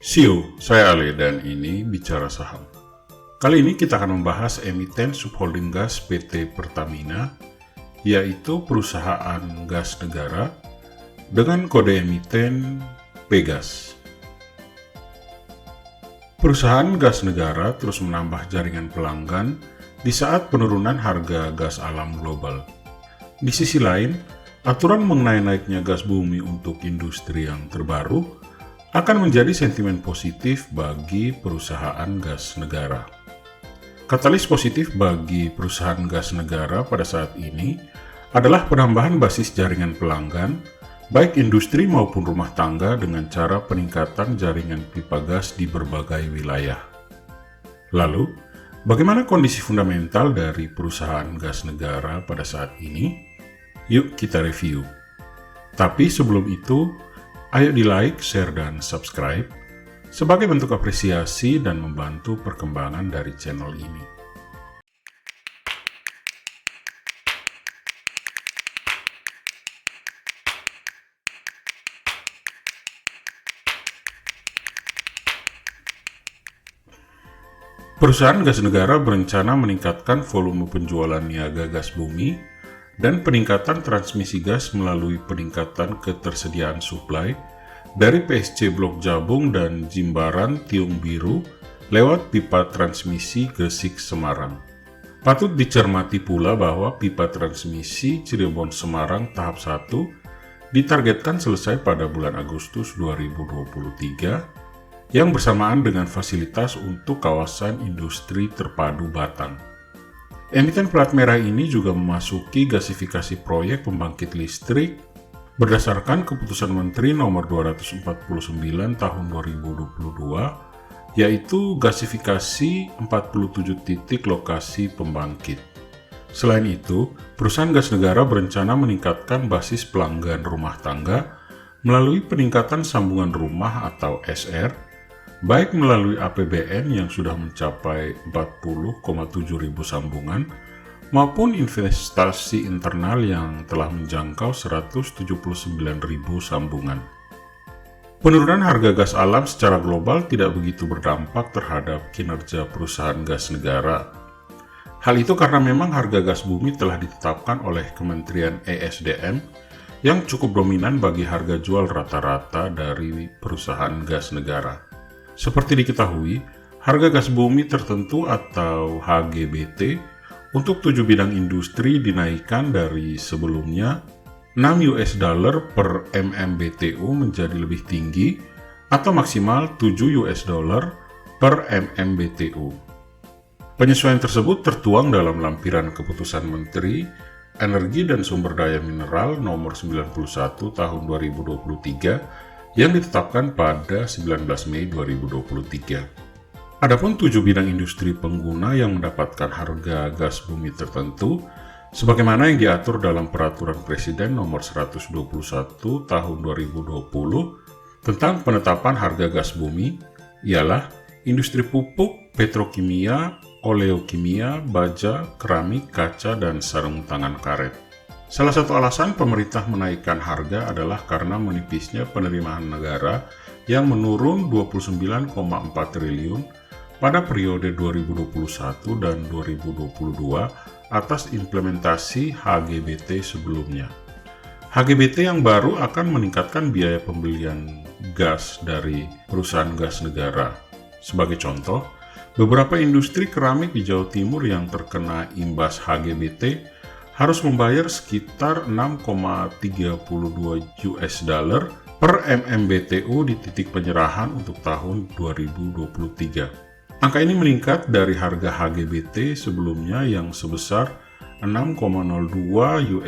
Siu, saya Ale dan ini Bicara Saham. Kali ini kita akan membahas emiten subholding gas PT Pertamina, yaitu perusahaan gas negara dengan kode emiten Pegas. Perusahaan gas negara terus menambah jaringan pelanggan di saat penurunan harga gas alam global. Di sisi lain, aturan mengenai naiknya gas bumi untuk industri yang terbaru akan menjadi sentimen positif bagi perusahaan gas negara. Katalis positif bagi perusahaan gas negara pada saat ini adalah penambahan basis jaringan pelanggan, baik industri maupun rumah tangga dengan cara peningkatan jaringan pipa gas di berbagai wilayah. Lalu, bagaimana kondisi fundamental dari perusahaan gas negara pada saat ini? Yuk kita review. Tapi sebelum itu, ayo di-like, share, dan subscribe sebagai bentuk apresiasi dan membantu perkembangan dari channel ini. Perusahaan gas negara berencana meningkatkan volume penjualan niaga gas bumi dan peningkatan transmisi gas melalui peningkatan ketersediaan suplai dari PSC Blok Jabung dan Jimbaran Tiung Biru lewat pipa transmisi Gresik Semarang. Patut dicermati pula bahwa pipa transmisi Cirebon Semarang tahap 1 ditargetkan selesai pada bulan Agustus 2023 yang bersamaan dengan fasilitas untuk kawasan industri terpadu Batang. Emiten plat merah ini juga memasuki gasifikasi proyek pembangkit listrik berdasarkan keputusan Menteri nomor 249 tahun 2022, yaitu gasifikasi 47 titik lokasi pembangkit. Selain itu, perusahaan gas negara berencana meningkatkan basis pelanggan rumah tangga melalui peningkatan sambungan rumah atau SR, baik melalui APBN yang sudah mencapai 40,7 ribu sambungan, maupun investasi internal yang telah menjangkau 179 ribu sambungan. Penurunan harga gas alam secara global tidak begitu berdampak terhadap kinerja perusahaan gas negara. Hal itu karena memang harga gas bumi telah ditetapkan oleh Kementerian ESDM yang cukup dominan bagi harga jual rata-rata dari perusahaan gas negara. Seperti diketahui, harga gas bumi tertentu atau HGBT untuk 7 bidang industri dinaikkan dari sebelumnya $6 per MMBTU menjadi lebih tinggi atau maksimal $7 per MMBTU. Penyesuaian tersebut tertuang dalam lampiran keputusan Menteri Energi dan Sumber Daya Mineral nomor 91 tahun 2023 yang ditetapkan pada 19 Mei 2023. Adapun 7 bidang industri pengguna yang mendapatkan harga gas bumi tertentu, sebagaimana yang diatur dalam Peraturan Presiden nomor 121 tahun 2020 tentang penetapan harga gas bumi, ialah industri pupuk, petrokimia, oleokimia, baja, keramik, kaca, dan sarung tangan karet. Salah satu alasan pemerintah menaikkan harga adalah karena menipisnya penerimaan negara yang menurun 29,4 triliun pada periode 2021 dan 2022 atas implementasi HGBT sebelumnya. HGBT yang baru akan meningkatkan biaya pembelian gas dari perusahaan gas negara. Sebagai contoh, beberapa industri keramik di Jawa Timur yang terkena imbas HGBT harus membayar sekitar $6,32 per MMBTU di titik penyerahan untuk tahun 2023. Angka ini meningkat dari harga HGBT sebelumnya yang sebesar $6,02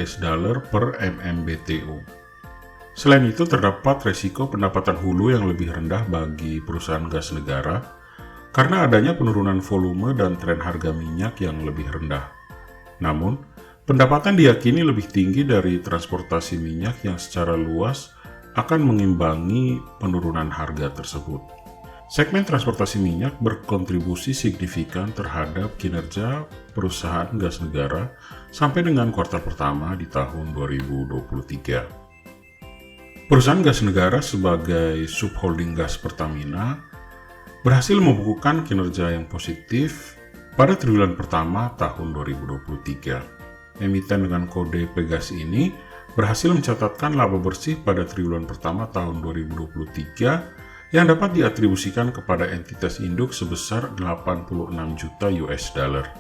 per MMBTU. Selain itu, terdapat resiko pendapatan hulu yang lebih rendah bagi perusahaan gas negara karena adanya penurunan volume dan tren harga minyak yang lebih rendah. Namun, pendapatan diyakini lebih tinggi dari transportasi minyak yang secara luas akan mengimbangi penurunan harga tersebut. Segmen transportasi minyak berkontribusi signifikan terhadap kinerja perusahaan gas negara sampai dengan kuartal pertama di tahun 2023. Perusahaan gas negara sebagai subholding gas Pertamina berhasil membukukan kinerja yang positif pada triwulan pertama tahun 2023. Emiten dengan kode Pegas ini berhasil mencatatkan laba bersih pada triwulan pertama tahun 2023 yang dapat diatribusikan kepada entitas induk sebesar 86 juta US dollar.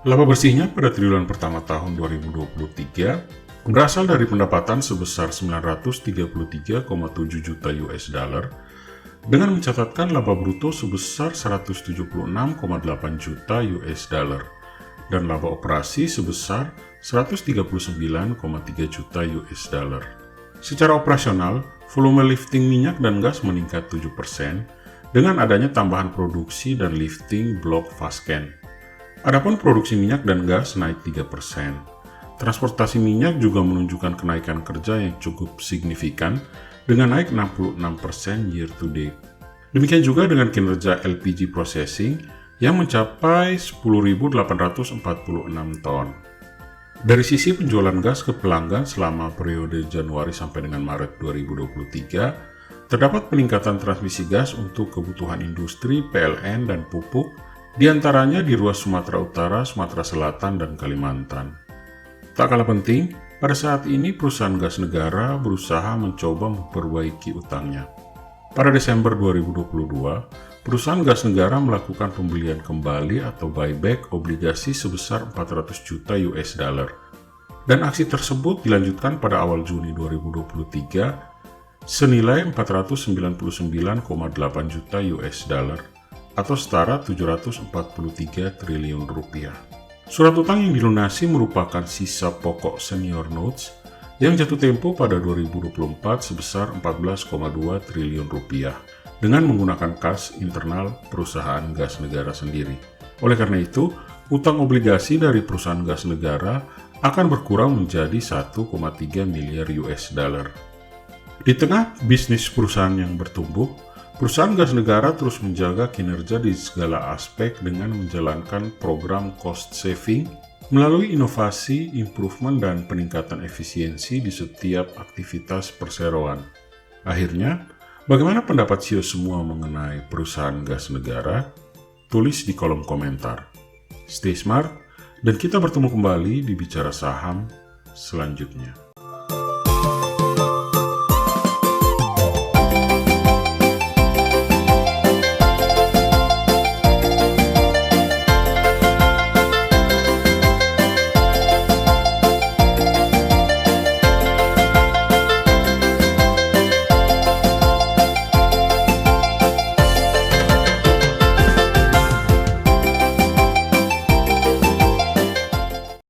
Laba bersihnya pada triwulan pertama tahun 2023 berasal dari pendapatan sebesar 933,7 juta US dollar dengan mencatatkan laba bruto sebesar 176,8 juta US dollar dan laba operasi sebesar 139,3 juta US dollar. Secara operasional, volume lifting minyak dan gas meningkat 7% dengan adanya tambahan produksi dan lifting blok Vasken. Adapun produksi minyak dan gas naik 3%. Transportasi minyak juga menunjukkan kenaikan kerja yang cukup signifikan dengan naik 66% year to date. Demikian juga dengan kinerja LPG processing yang mencapai 10.846 ton. Dari sisi penjualan gas ke pelanggan selama periode Januari sampai dengan Maret 2023, terdapat peningkatan transmisi gas untuk kebutuhan industri, PLN, dan pupuk, diantaranya di ruas Sumatera Utara, Sumatera Selatan, dan Kalimantan. Tak kalah penting, pada saat ini perusahaan gas negara berusaha mencoba memperbaiki utangnya. Pada Desember 2022, perusahaan gas negara melakukan pembelian kembali atau buyback obligasi sebesar 400 juta US dollar. Dan aksi tersebut dilanjutkan pada awal Juni 2023 senilai 499,8 juta US dollar atau setara 743 triliun rupiah. Surat utang yang dilunasi merupakan sisa pokok senior notes yang jatuh tempo pada 2024 sebesar 14,2 triliun rupiah dengan menggunakan kas internal perusahaan gas negara sendiri. Oleh karena itu, utang obligasi dari perusahaan gas negara akan berkurang menjadi 1,3 miliar US dollar. Di tengah bisnis perusahaan yang bertumbuh, perusahaan gas negara terus menjaga kinerja di segala aspek dengan menjalankan program cost saving melalui inovasi, improvement, dan peningkatan efisiensi di setiap aktivitas perseroan. Akhirnya, bagaimana pendapat CEO semua mengenai perusahaan gas negara? Tulis di kolom komentar. Stay smart, dan kita bertemu kembali di Bicara Saham selanjutnya.